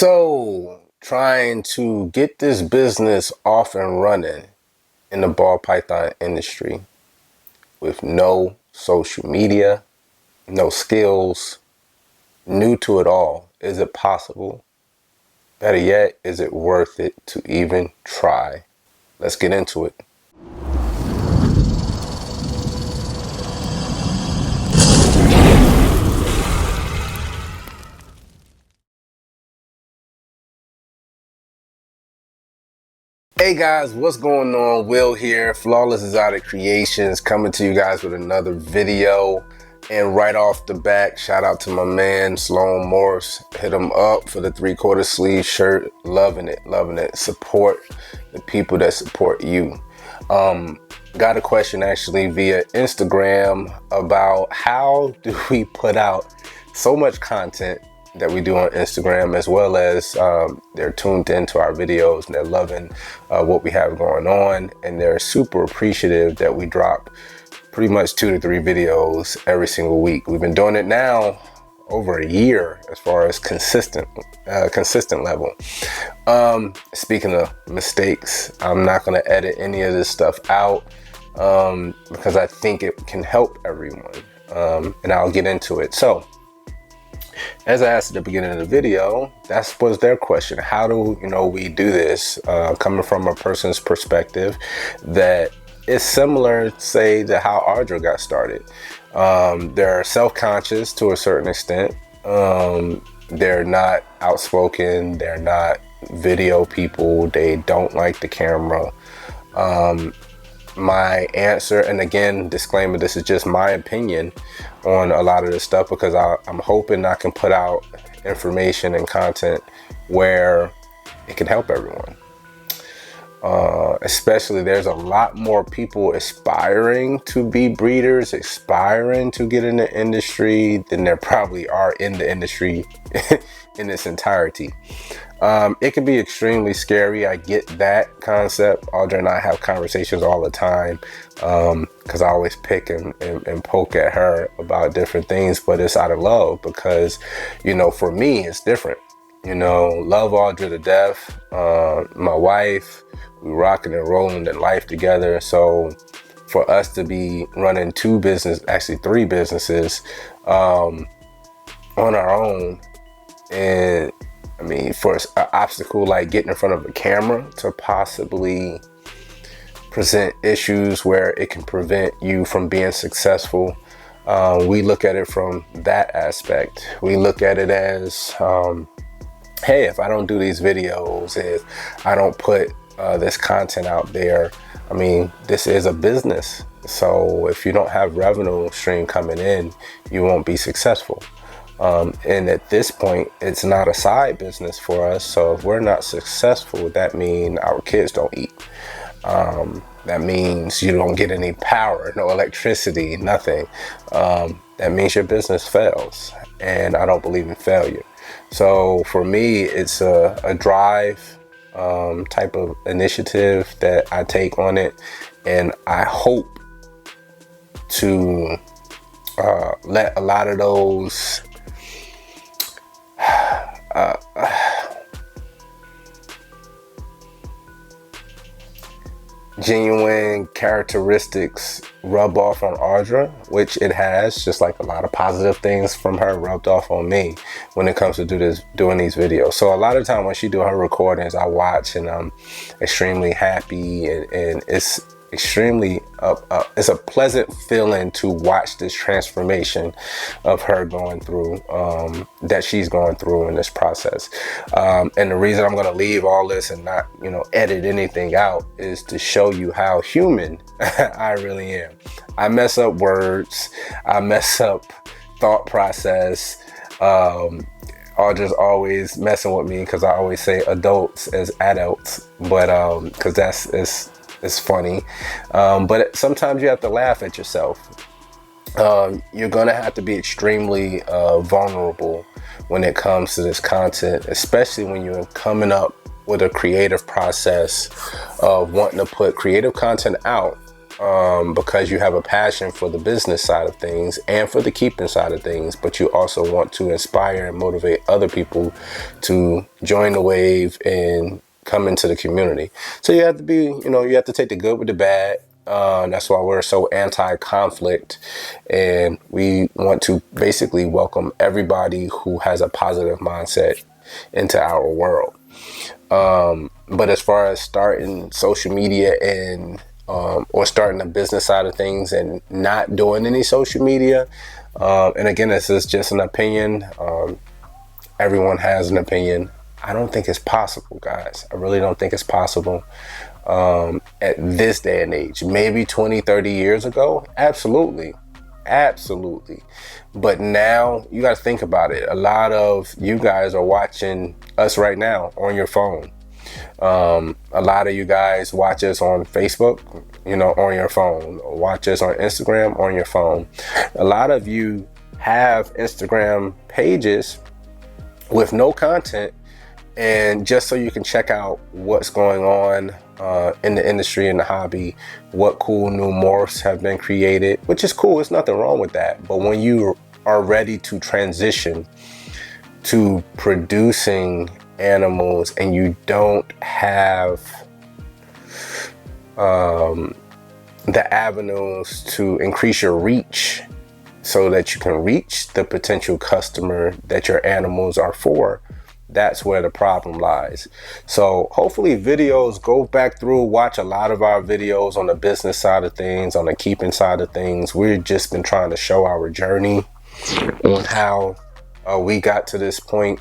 So, trying to get this business off and running in the ball python industry with no social media, no skills, new to it all. Is it possible? Better yet, is it worth it to even try? Let's get into it. Hey guys, what's going on? Will here, Flawless Exotic Creations, coming to you guys with another video. And right off the bat, shout out to my man Sloan Morris. Hit him up for the 3/4 sleeve shirt. Loving it, loving it. Support the people that support you. Got a question actually via Instagram about how do we put out so much content that we do on Instagram, as well as they're tuned into our videos and they're loving what we have going on, and they're super appreciative that we drop pretty much 2 to 3 videos every single week. We've been doing it now over a year as far as consistent level. Speaking of mistakes, I'm not going to edit any of this stuff out because I think it can help everyone, and I'll get into it. So, as I asked at the beginning of the video, that was their question. How do we do this coming from a person's perspective that is similar, say, to how Audra got started? They're self-conscious to a certain extent. They're not outspoken. They're not video people. They don't like the camera. My answer, and again, disclaimer, this is just my opinion on a lot of this stuff, because I'm hoping I can put out information and content where it can help everyone. Especially, there's a lot more people aspiring to be breeders, aspiring to get in the industry than there probably are in the industry in its entirety. It can be extremely scary. I get that concept. Audra and I have conversations all the time because I always pick and poke at her about different things, but it's out of love because, for me, it's different. Love Audra to death. My wife, we rocking and rolling in life together. So for us to be running 3 businesses on our own, and I mean, for an obstacle like getting in front of a camera to possibly present issues where it can prevent you from being successful, we look at it from that aspect. We look at it as, hey, if I don't do these videos, if I don't put this content out there, I mean, this is a business. So if you don't have revenue stream coming in, you won't be successful. And at this point, it's not a side business for us. So if we're not successful, that means our kids don't eat. That means you don't get any power, no electricity, nothing. That means your business fails. And I don't believe in failure. So for me, it's a drive type of initiative that I take on it. And I hope to let a lot of those genuine characteristics rub off on Audra, which it has, just like a lot of positive things from her rubbed off on me when it comes to doing these videos. So a lot of time when she do her recordings, I watch and I'm extremely happy, and it's extremely it's a pleasant feeling to watch this transformation of her going through, that she's going through in this process. And the reason I'm going to leave all this and not edit anything out is to show you how human I really am. I mess up words, I mess up thought process. Audra's always messing with me because I always say adults as adults, but because it's funny, but sometimes you have to laugh at yourself. You're gonna have to be extremely vulnerable when it comes to this content, especially when you're coming up with a creative process of wanting to put creative content out because you have a passion for the business side of things and for the keeping side of things, but you also want to inspire and motivate other people to join the wave and come into the community. So you have to be, you have to take the good with the bad. That's why we're so anti-conflict, and we want to basically welcome everybody who has a positive mindset into our world. But as far as starting social media and or starting the business side of things and not doing any social media, and again, this is just an opinion. Everyone has an opinion. I don't think it's possible, guys. I really don't think it's possible. At this day and age, maybe 20, 30 years ago, absolutely. But now you got to think about it. A lot of you guys are watching us right now on your phone. A lot of you guys watch us on Facebook, on your phone, watch us on Instagram on your phone. A lot of you have Instagram pages with no content, and just so you can check out what's going on in the industry and the hobby, what cool new morphs have been created, which is cool. There's nothing wrong with that. But when you are ready to transition to producing animals and you don't have the avenues to increase your reach so that you can reach the potential customer that your animals are for, that's where the problem lies. So hopefully videos, go back through, watch a lot of our videos on the business side of things, on the keeping side of things. We've just been trying to show our journey on how we got to this point,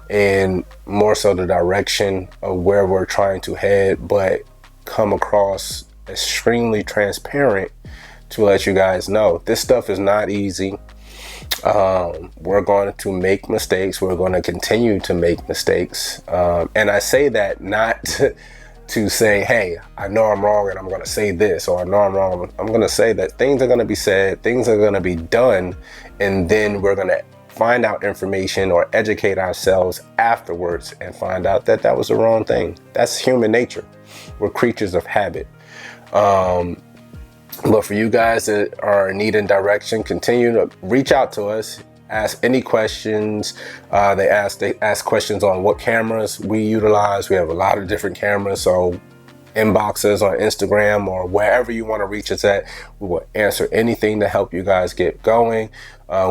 and more so the direction of where we're trying to head, but come across extremely transparent to let you guys know this stuff is not easy. We're going to make mistakes. We're going to continue to make mistakes. And I say that not to say, hey, I know I'm wrong and I'm going to say this, or I know I'm wrong. I'm going to say that things are going to be said, things are going to be done, and then we're going to find out information or educate ourselves afterwards and find out that that was the wrong thing. That's human nature. We're creatures of habit. But for you guys that are needing direction, continue to reach out to us. Ask any questions. They ask questions on what cameras we utilize. We have a lot of different cameras, so inbox us on Instagram or wherever you want to reach us at. We will answer anything to help you guys get going.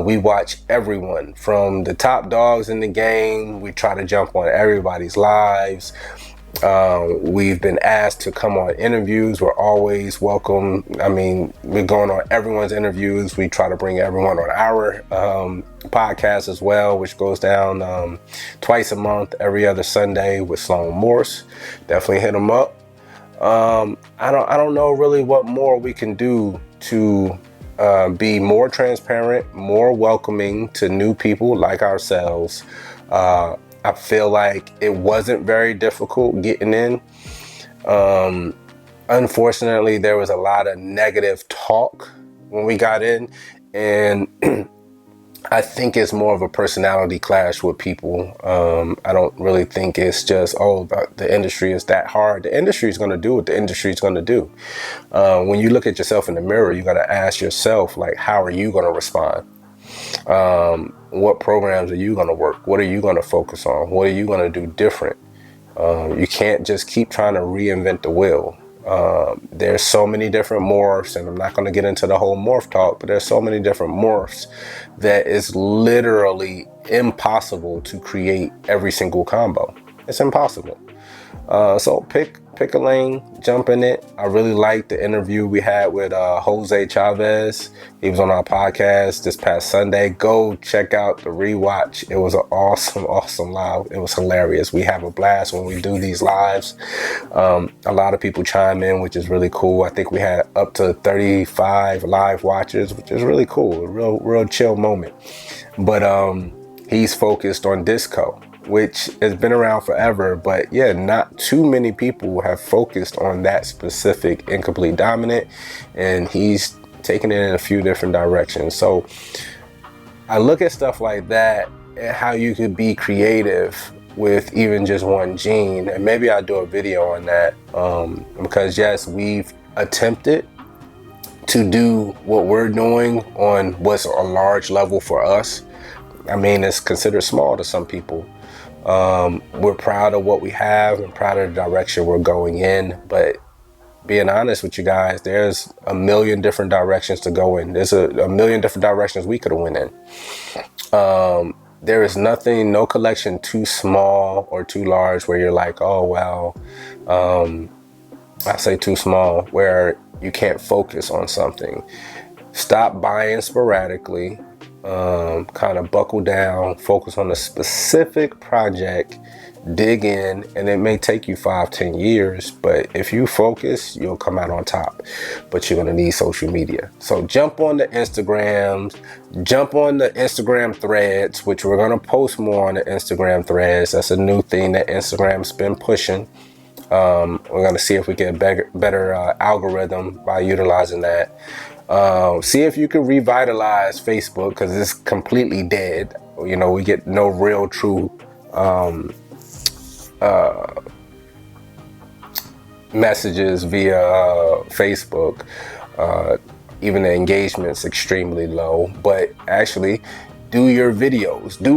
We watch everyone from the top dogs in the game. We try to jump on everybody's lives. We've been asked to come on interviews. We're always welcome. I mean, we're going on everyone's interviews. We try to bring everyone on our podcast as well, which goes down twice a month, every other Sunday with Sloan Morse. Definitely hit them up. I don't know really what more we can do to be more transparent, more welcoming to new people like ourselves. I feel like it wasn't very difficult getting in. Unfortunately, there was a lot of negative talk when we got in, and I think it's more of a personality clash with people. I don't really think it's just, the industry is that hard. The industry is going to do what the industry is going to do. When you look at yourself in the mirror, you got to ask yourself, like, how are you going to respond? What programs are you going to work? What are you going to focus on? What are you going to do different? You can't just keep trying to reinvent the wheel. There's so many different morphs, and I'm not going to get into the whole morph talk, but there's so many different morphs that it's literally impossible to create every single combo. It's impossible. So pick a lane, jump in it. I really liked the interview we had with Jose Chavez. He was on our podcast this past Sunday. Go check out the rewatch. It was an awesome live. It was hilarious. We have a blast when we do these lives. A lot of people chime in, which is really cool. I think we had up to 35 live watchers, which is really cool. A real chill moment. But he's focused on disco, which has been around forever, but yeah, not too many people have focused on that specific incomplete dominant, and he's taken it in a few different directions. So I look at stuff like that and how you could be creative with even just one gene, and maybe I'll do a video on that, because yes, we've attempted to do what we're doing on what's a large level for us. I mean, it's considered small to some people. We're proud of what we have and proud of the direction we're going in, but being honest with you guys, there's a million different directions to go in. There's a million different directions we could have went in. There is nothing, no collection too small or too large where you're like, oh, well, I say too small, where you can't focus on something. Stop buying sporadically, kind of buckle down, focus on a specific project, dig in, and it may take you 5-10 years, but if you focus, you'll come out on top. But you're gonna need social media. So jump on the Instagrams, jump on the Instagram threads, which we're gonna post more on the Instagram threads. That's a new thing that Instagram's been pushing. We're gonna see if we get a better algorithm by utilizing that. See if you can revitalize Facebook, because it's completely dead. You know, we get no real true messages via Facebook. Even the engagement's extremely low. But actually, do your videos, do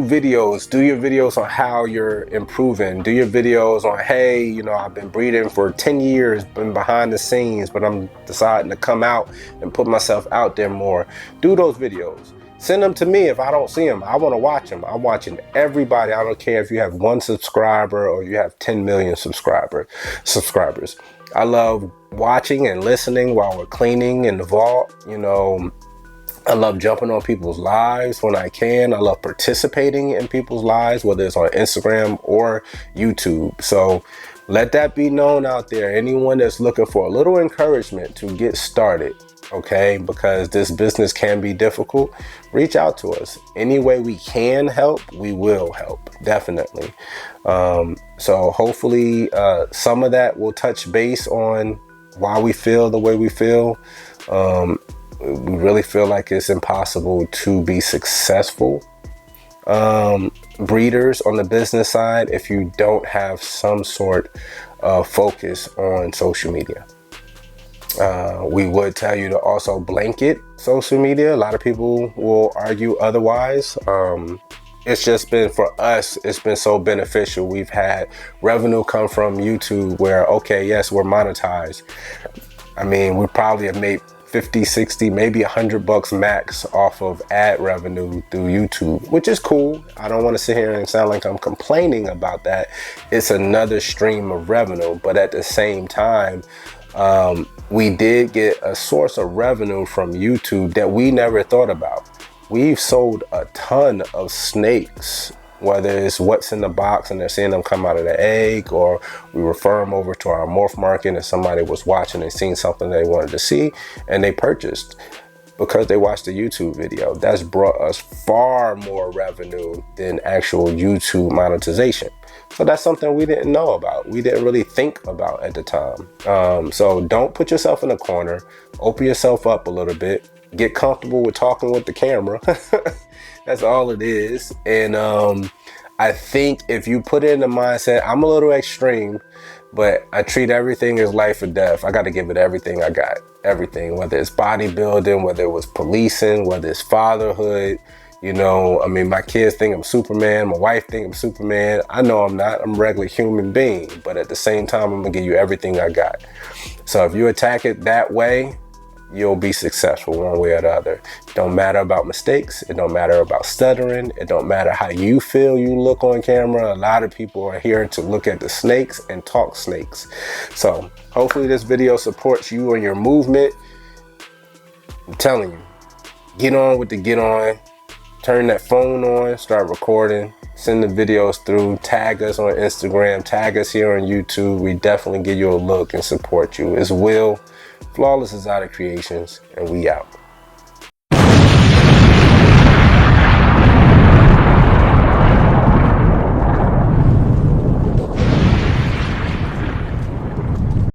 your videos on how you're improving. Do your videos on, hey, you know, I've been breeding for 10 years, been behind the scenes, but I'm deciding to come out and put myself out there more. Do those videos. Send them to me if I don't see them. I want to watch them. I'm watching everybody. I don't care if you have 1 subscriber or you have 10 million subscribers. I love watching and listening while we're cleaning in the vault. You know, I love jumping on people's lives when I can. I love participating in people's lives, whether it's on Instagram or YouTube. So let that be known out there. Anyone that's looking for a little encouragement to get started, okay, because this business can be difficult, reach out to us. Any way we can help, we will help, definitely. So hopefully some of that will touch base on why we feel the way we feel. We really feel like it's impossible to be successful breeders on the business side if you don't have some sort of focus on social media. We would tell you to also blanket social media. A lot of people will argue otherwise. It's just been, for us, it's been so beneficial. We've had revenue come from YouTube where, okay, yes, we're monetized. I mean, we probably have made 50, 60, maybe $100 max off of ad revenue through YouTube, which is cool. I don't want to sit here and sound like I'm complaining about that. It's another stream of revenue, but at the same time, we did get a source of revenue from YouTube that we never thought about. We've sold a ton of snakes, whether it's what's in the box and they're seeing them come out of the egg, or we refer them over to our morph market and somebody was watching and seen something they wanted to see and they purchased because they watched the YouTube video. That's brought us far more revenue than actual YouTube monetization. So that's something we didn't know about. We didn't really think about at the time. So don't put yourself in a corner. Open yourself up a little bit. Get comfortable with talking with the camera. That's all it is. And I think if you put it in the mindset, I'm a little extreme, but I treat everything as life or death. I got to give it everything I got. Everything, whether it's bodybuilding, whether it was policing, whether it's fatherhood. You know, I mean, my kids think I'm Superman. My wife think I'm Superman. I know I'm not. I'm a regular human being. But at the same time, I'm going to give you everything I got. So if you attack it that way, you'll be successful one way or the other. It don't matter about mistakes. It don't matter about stuttering. It don't matter how you feel you look on camera. A lot of people are here to look at the snakes and talk snakes. So hopefully this video supports you in your movement. I'm telling you, get on with the get on. Turn that phone on, start recording, send the videos through, tag us on Instagram, tag us here on YouTube. We definitely give you a look and support you. It's Will, Flawless Exotic Creations, and we out.